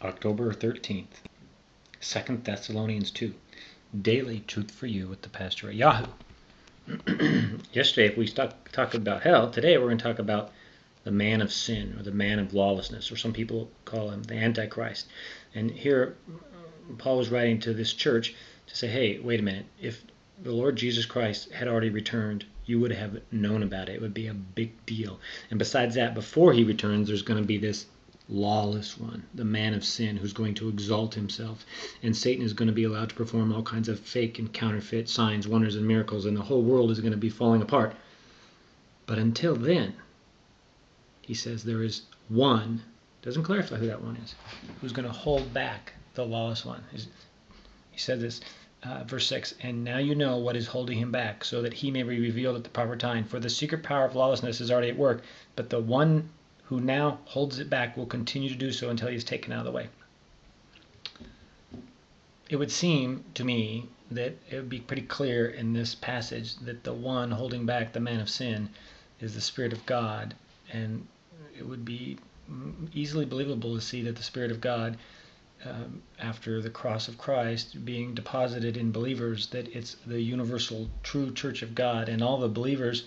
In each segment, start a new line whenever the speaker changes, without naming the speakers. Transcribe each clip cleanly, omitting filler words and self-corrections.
October 13th, 2 Thessalonians 2. Daily Truth for You with the Pastor at Yahoo. Yesterday, if we talked about hell, today we're going to talk about the man of sin, or the man of lawlessness, or some people call him the Antichrist. And here, Paul was writing to this church to say, hey, wait a minute, if the Lord Jesus Christ had already returned, you would have known about it. It would be a big deal. And besides that, before he returns, there's going to be this lawless one, the man of sin, who's going to exalt himself. And Satan is going to be allowed to perform all kinds of fake and counterfeit signs, wonders, and miracles, and the whole world is going to be falling apart. But until then, he says there is one, doesn't clarify who that one is, who's going to hold back the lawless one. He said this, verse 6, and now you know what is holding him back, so that he may be revealed at the proper time. For the secret power of lawlessness is already at work, but the one who now holds it back will continue to do so until he is taken out of the way. It would seem to me that it would be pretty clear in this passage that the one holding back the man of sin is the Spirit of God, and it would be easily believable to see that the Spirit of God, after the cross of Christ being deposited in believers, that it's the universal true church of God, and all the believers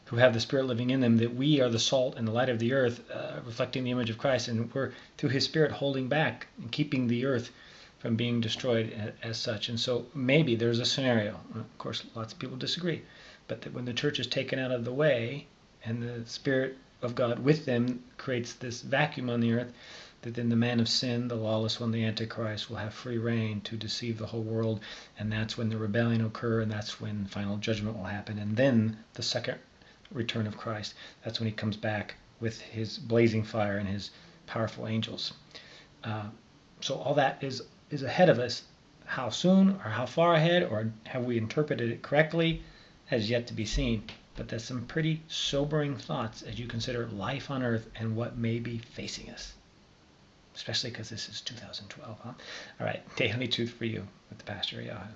who have the Spirit living in them, that we are the salt and the light of the earth, reflecting the image of Christ, and we're, through his Spirit, holding back and keeping the earth from being destroyed as such. And so maybe there's a scenario, of course lots of people disagree, but that when the church is taken out of the way and the Spirit of God with them creates this vacuum on the earth, that then the man of sin, the lawless one, the Antichrist, will have free reign to deceive the whole world, and that's when the rebellion will occur, and that's when final judgment will happen, and then the second return of Christ. That's when he comes back with his blazing fire and his powerful angels. So all that is ahead of us. How soon or how far ahead, or have we interpreted it correctly, has yet to be seen. But that's some pretty sobering thoughts as you consider life on earth and what may be facing us. Especially because this is 2012, huh? All right, daily truth for you with the Pastor at Yahoo.